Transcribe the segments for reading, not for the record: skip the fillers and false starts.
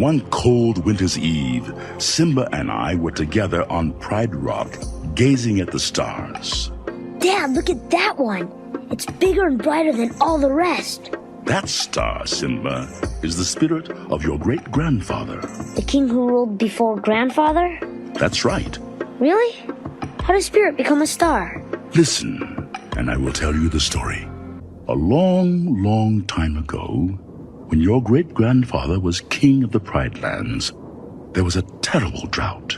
One cold winter's eve, Simba and I were together on Pride Rock, gazing at the stars. Dad, look at that one. It's bigger and brighter than all the rest. That star, Simba, is the spirit of your great-grandfather. The king who ruled before grandfather? That's right. Really? How does spirit become a star? Listen, and I will tell you the story. A long, long time ago, when your great-grandfather was king of the Pride Lands, there was a terrible drought.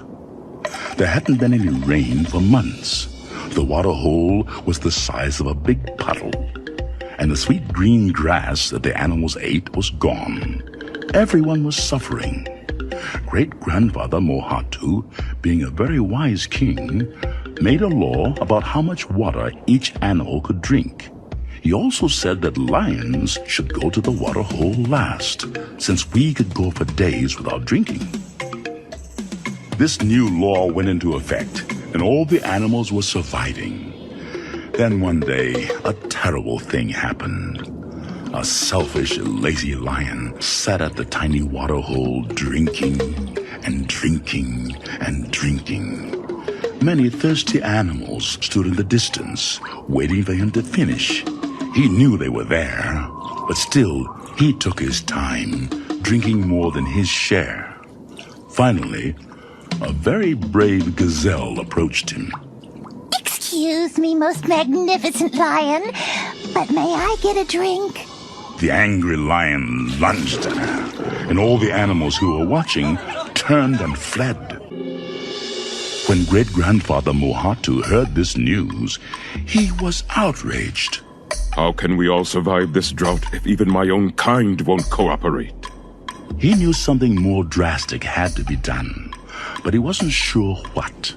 There hadn't been any rain for months. The water hole was the size of a big puddle, and the sweet green grass that the animals ate was gone. Everyone was suffering. Great-grandfather Mohatu, being a very wise king, made a law about how much water each animal could drink. He also said that lions should go to the water hole last, since we could go for days without drinking. This new law went into effect, and all the animals were surviving. Then one day, a terrible thing happened. A selfish, lazy lion sat at the tiny water hole drinking and drinking and drinking. Many thirsty animals stood in the distance, waiting for him to finish. He knew they were there, but still, he took his time, drinking more than his share. Finally, a very brave gazelle approached him. Excuse me, most magnificent lion, but may I get a drink? The angry lion lunged at her, and all the animals who were watching turned and fled. When great-grandfather Mohatu heard this news, he was outraged. How can we all survive this drought if even my own kind won't cooperate? He knew something more drastic had to be done, but he wasn't sure what.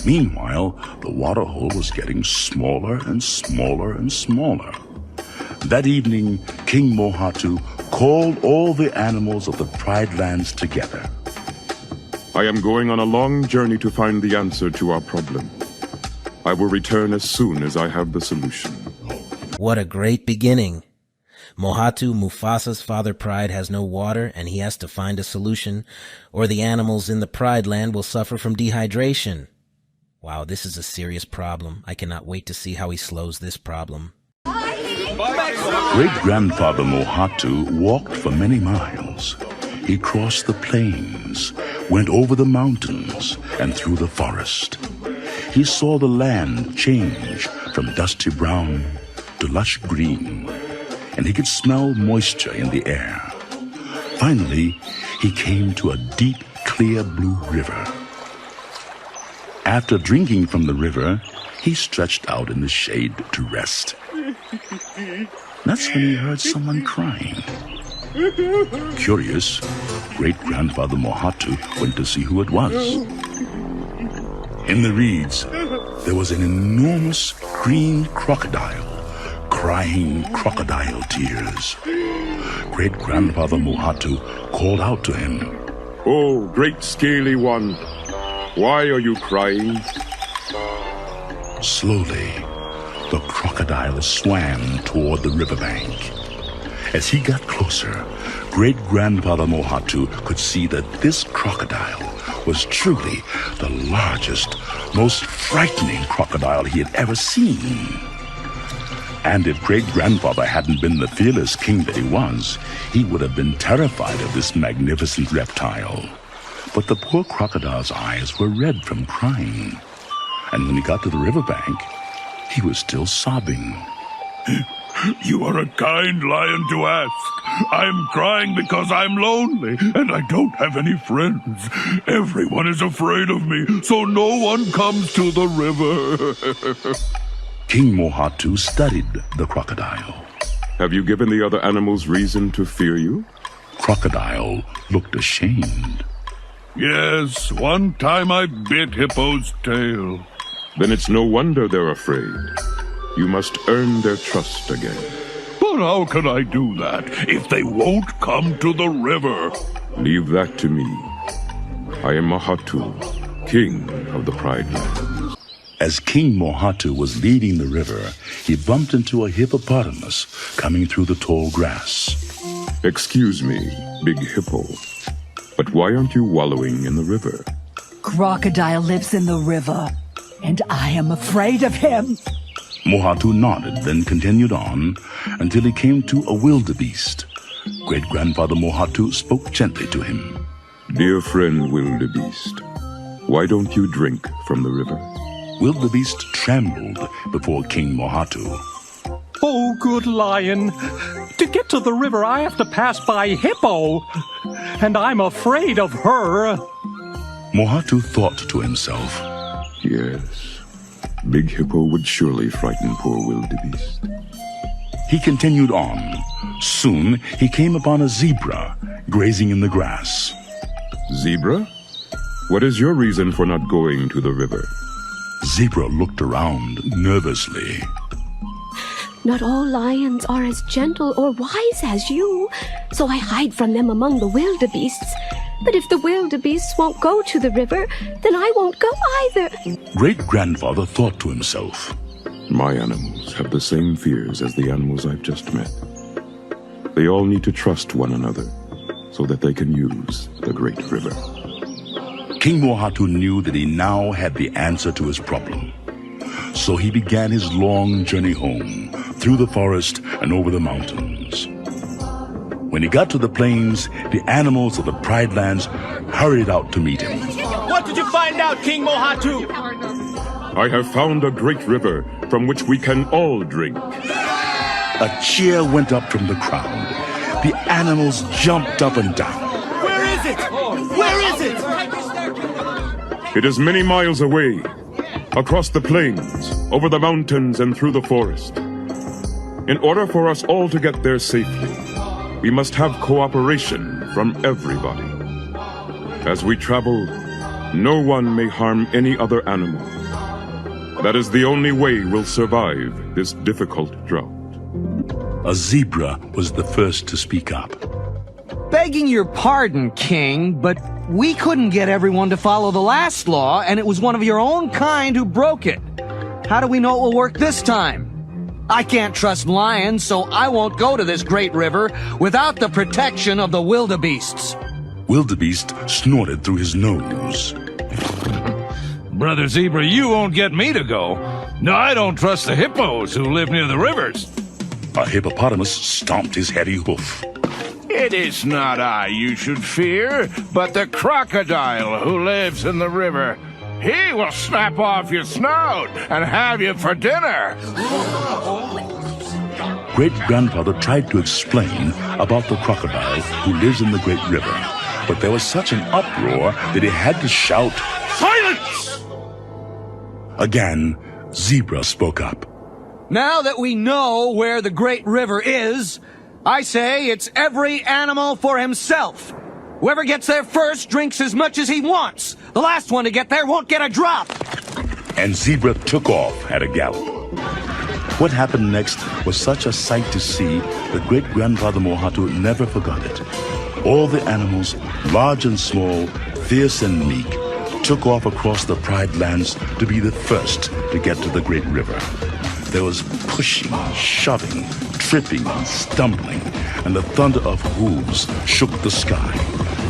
Meanwhile, the water hole was getting smaller and smaller and smaller. That evening, King Mohatu called all the animals of the Pride Lands together. I am going on a long journey to find the answer to our problem. I will return as soon as I have the solution. What a great beginning. Mohatu, Mufasa's father Pride, has no water, and he has to find a solution, or the animals in the Pride Land will suffer from dehydration. Wow, this is a serious problem. I cannot wait to see how he slows this problem. Great-grandfather Mohatu walked for many miles. He crossed the plains, went over the mountains, and through the forest. He saw the land change from dusty brown to lush green, and he could smell moisture in the air. Finally, he came to a deep, clear blue river. After drinking from the river, he stretched out in the shade to rest. That's when he heard someone crying. Curious, great-grandfather Mohatu went to see who it was. In the reeds, there was an enormous green crocodile, crying crocodile tears. Great-grandfather Mohatu called out to him. Oh, great scaly one, why are you crying? Slowly, the crocodile swam toward the riverbank. As he got closer, great-grandfather Mohatu could see that this crocodile was truly the largest, most frightening crocodile he had ever seen. And if great-grandfather hadn't been the fearless king that he was, he would have been terrified of this magnificent reptile. But the poor crocodile's eyes were red from crying. And when he got to the riverbank, he was still sobbing. You are a kind lion to ask. I'm crying because I'm lonely and I don't have any friends. Everyone is afraid of me, so no one comes to the river. King Mohatu studied the crocodile. Have you given the other animals reason to fear you? Crocodile looked ashamed. Yes, one time I bit Hippo's tail. Then it's no wonder they're afraid. You must earn their trust again. But how can I do that if they won't come to the river? Leave that to me. I am Mohatu, king of the Pride Lands. As King Mohatu was leading the river, he bumped into a hippopotamus coming through the tall grass. Excuse me, Big Hippo. Why aren't you wallowing in the river? Crocodile lives in the river, and I am afraid of him. Mohatu nodded, then continued on until he came to a wildebeest. Great-grandfather Mohatu spoke gently to him. Dear friend wildebeest, why don't you drink from the river? Wildebeest trembled before King Mohatu. Oh, good lion. To get to the river, I have to pass by Hippo, and I'm afraid of her. Mohatu thought to himself, Yes, Big Hippo would surely frighten poor wildebeest. He continued on. Soon he came upon a zebra grazing in the grass. Zebra? What is your reason for not going to the river? Zebra looked around nervously. Not all lions are as gentle or wise as you, so I hide from them among the wildebeests. But if the wildebeests won't go to the river, then I won't go either. Great-grandfather thought to himself, My animals have the same fears as the animals I've just met. They all need to trust one another so that they can use the great river. King Mohatu knew that he now had the answer to his problem. So he began his long journey home, through the forest and over the mountains. When he got to the plains, the animals of the Pride Lands hurried out to meet him. What did you find out, King Mohatu? I have found a great river from which we can all drink. A cheer went up from the crowd. The animals jumped up and down. Where is it? Where is it? It is many miles away, across the plains, over the mountains and through the forest. In order for us all to get there safely, we must have cooperation from everybody. As we travel, no one may harm any other animal. That is the only way we'll survive this difficult drought. A zebra was the first to speak up. Begging your pardon, King, but we couldn't get everyone to follow the last law, and it was one of your own kind who broke it. How do we know it will work this time? I can't trust lions, so I won't go to this great river without the protection of the wildebeests. Wildebeest snorted through his nose. Brother Zebra, you won't get me to go. No, I don't trust the hippos who live near the rivers. A hippopotamus stomped his heavy hoof. It is not I you should fear, but the crocodile who lives in the river. He will snap off your snout and have you for dinner. Great-grandfather tried to explain about the crocodile who lives in the great river, but there was such an uproar that he had to shout, "Silence!" Again, Zebra spoke up. Now that we know where the great river is, I say it's every animal for himself. Whoever gets there first drinks as much as he wants. The last one to get there won't get a drop. And Zebra took off at a gallop. What happened next was such a sight to see that great-grandfather Mohatu never forgot it. All the animals, large and small, fierce and meek, took off across the Pride Lands to be the first to get to the great river. There was pushing, shoving, tripping, and stumbling, and the thunder of hooves shook the sky.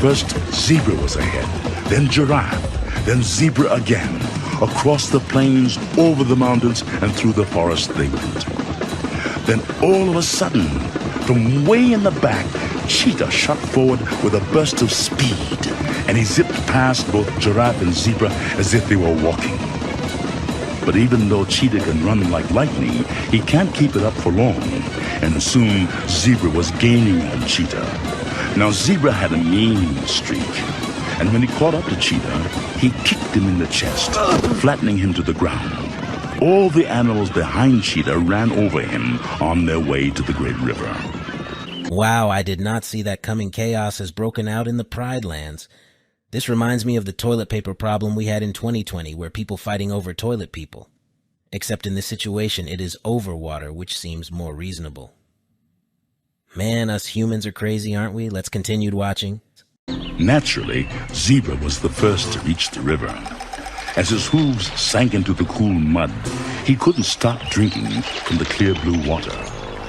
First, Zebra was ahead, then Giraffe, then Zebra again. Across the plains, over the mountains, and through the forest they went. Then all of a sudden, from way in the back, Cheetah shot forward with a burst of speed, and he zipped past both Giraffe and Zebra as if they were walking. But even though Cheetah can run like lightning, he can't keep it up for long, and soon Zebra was gaining on Cheetah. Now Zebra had a mean streak, and when he caught up to Cheetah, he kicked him in the chest, flattening him to the ground. All the animals behind Cheetah ran over him on their way to the great river. Wow, I did not see that coming. Chaos has broken out in the Pride Lands. This reminds me of the toilet paper problem we had in 2020, where people fighting over toilet people. Except in this situation, it is over water, which seems more reasonable. Man, us humans are crazy, aren't we? Let's continue watching. Naturally, Zebra was the first to reach the river. As his hooves sank into the cool mud, he couldn't stop drinking from the clear blue water.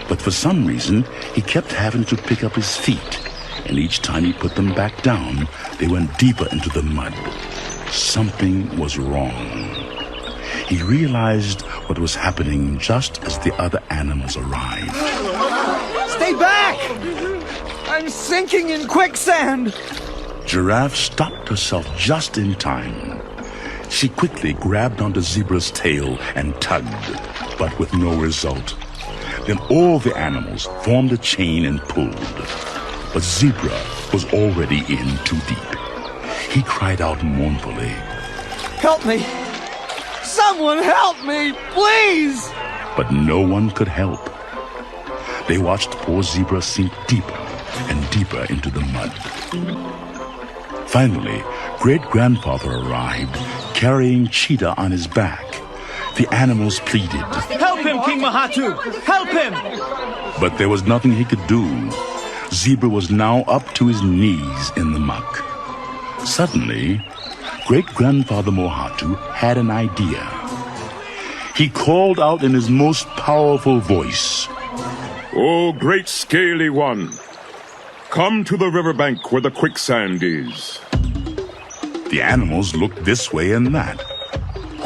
But for some reason, he kept having to pick up his feet. and each time he put them back down, they went deeper into the mud. Something was wrong. He realized what was happening just as the other animals arrived. Stay back! I'm sinking in quicksand! Giraffe stopped herself just in time. She quickly grabbed onto Zebra's tail and tugged, but with no result. Then all the animals formed a chain and pulled. But Zebra was already in too deep. He cried out mournfully, Help me! Someone help me, please! But no one could help. They watched poor Zebra sink deeper and deeper into the mud. Finally, Great-grandfather arrived, carrying Cheetah on his back. The animals pleaded, Help him, King Mohatu! Help him! but there was nothing he could do. Zebra was now up to his knees in the muck. Suddenly, Great-grandfather Mohatu had an idea. He called out in his most powerful voice, O great scaly one, come to the riverbank where the quicksand is. The animals looked this way and that.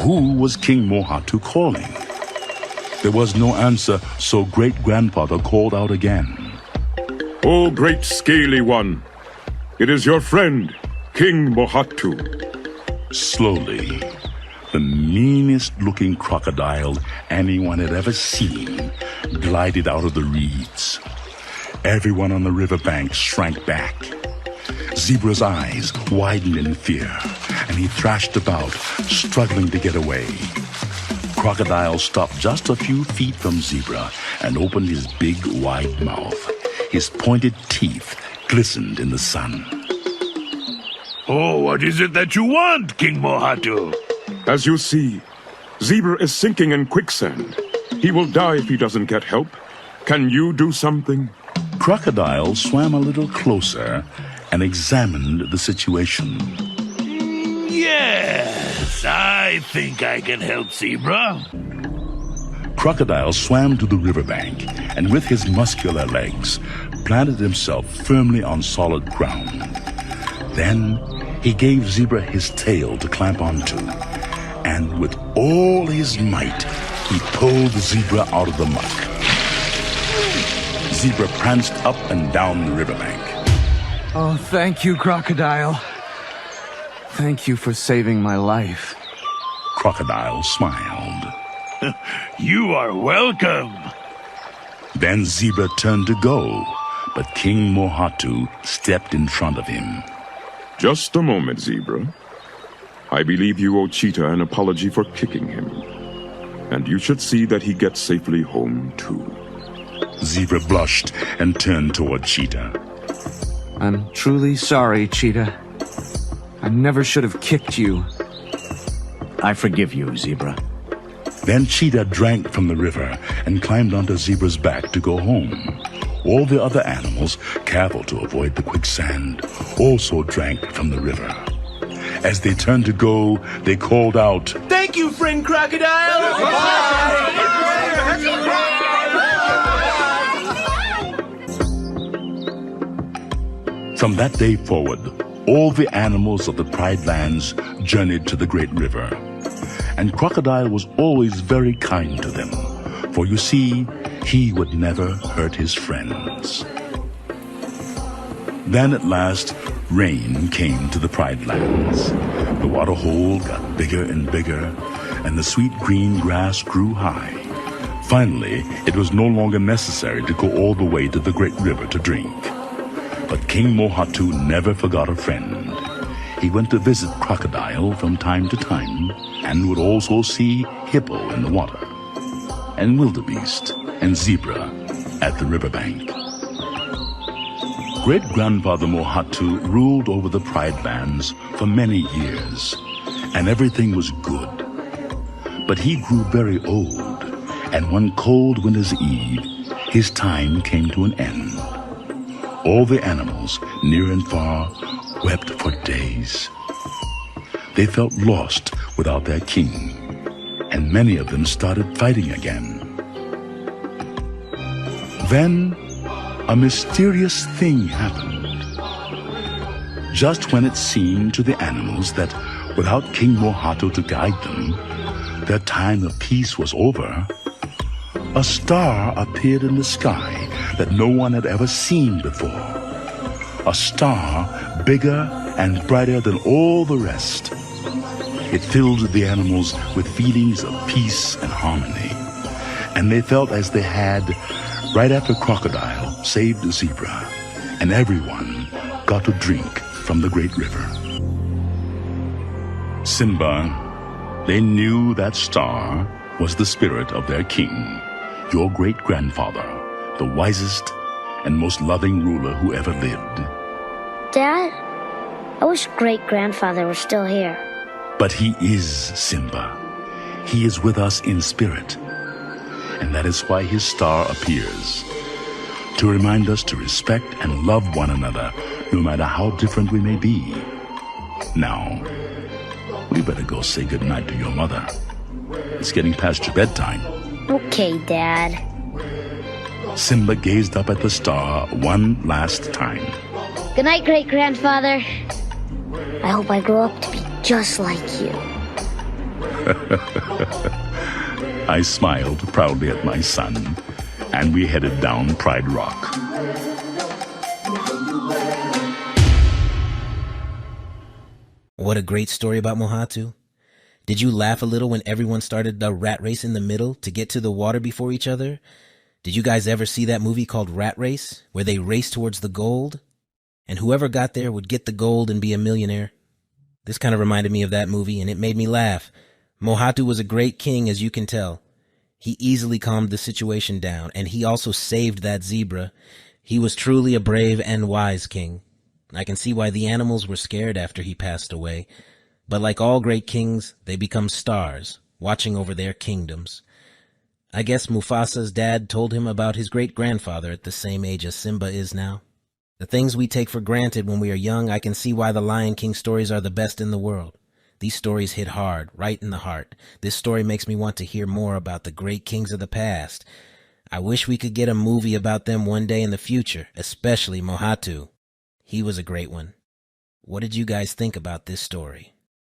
Who was King Mohatu calling? There was no answer, so Great-grandfather called out again. O great scaly one, it is your friend, King Mohatu. Slowly, the meanest-looking crocodile anyone had ever seen glided out of the reeds. Everyone on the riverbank shrank back. Zebra's eyes widened in fear, and he thrashed about, struggling to get away. Crocodile stopped just a few feet from Zebra and opened his big, wide mouth. His pointed teeth glistened in the sun. Oh, what is it that you want, King Mohatu? As you see, Zebra is sinking in quicksand. He will die if he doesn't get help. Can you do something? Crocodile swam a little closer and examined the situation. Yes, I think I can help Zebra. Crocodile swam to the riverbank and with his muscular legs planted himself firmly on solid ground. Then he gave Zebra his tail to clamp onto, and with all his might, he pulled Zebra out of the muck. Zebra pranced up and down the riverbank. Oh, thank you, Crocodile. Thank you for saving my life. Crocodile smiled. You are welcome. Then Zebra turned to go, but King Mohatu stepped in front of him. Just a moment, Zebra. I believe you owe Cheetah an apology for kicking him. And you should see that he gets safely home, too. Zebra blushed and turned toward Cheetah. I'm truly sorry, Cheetah. I never should have kicked you. I forgive you, Zebra. Then Cheetah drank from the river and climbed onto Zebra's back to go home. All the other animals, careful to avoid the quicksand, also drank from the river. As they turned to go, they called out, Thank you, friend Crocodile! From that day forward, all the animals of the Pride Lands journeyed to the great river. And Crocodile was always very kind to them, for you see, he would never hurt his friends. Then at last, rain came to the Pride Lands. The water hole got bigger and bigger, and the sweet green grass grew high. Finally, it was no longer necessary to go all the way to the great river to drink. But King Mohatu never forgot a friend. He went to visit Crocodile from time to time, and would also see Hippo in the water, and Wildebeest and Zebra at the riverbank. Great-grandfather Mohatu ruled over the Pride Lands for many years, and everything was good. But he grew very old, and one cold winter's eve, his time came to an end. All the animals, near and far, wept for days. They felt lost without their king, and many of them started fighting again. Then, a mysterious thing happened. Just when it seemed to the animals that without King Mohato to guide them, their time of peace was over, a star appeared in the sky that no one had ever seen before. A star bigger and brighter than all the rest. It filled the animals with feelings of peace and harmony, and they felt as they had right after Crocodile saved Zebra, and everyone got to drink from the great river. Simba, they knew that star was the spirit of their king, your great-grandfather, the wisest and most loving ruler who ever lived. Dad, I wish great-grandfather were still here. But he is Simba. He is with us in spirit. And that is why his star appears, to remind us to respect and love one another, no matter how different we may be. Now, we better go say goodnight to your mother. It's getting past your bedtime. Okay, Dad. Simba gazed up at the star one last time. Good night, great-grandfather. I hope I grow up to be just like you. I smiled proudly at my son, and we headed down Pride Rock. What a great story about Mohato. Did you laugh a little when everyone started the rat race in the middle to get to the water before each other? Did you guys ever see that movie called Rat Race, where they race towards the gold? And whoever got there would get the gold and be a millionaire. This kind of reminded me of that movie, and it made me laugh. Mohato was a great king, as you can tell. He easily calmed the situation down, and he also saved that zebra. He was truly a brave and wise king. I can see why the animals were scared after he passed away. But like all great kings, they become stars, watching over their kingdoms. I guess Mufasa's dad told him about his great-grandfather at the same age as Simba is now. The things we take for granted when we are young, I can see why the Lion King stories are the best in the world. These stories hit hard, right in the heart. This story makes me want to hear more about the great kings of the past. I wish we could get a movie about them one day in the future, especially Mohato. He was a great one. What did you guys think about this story?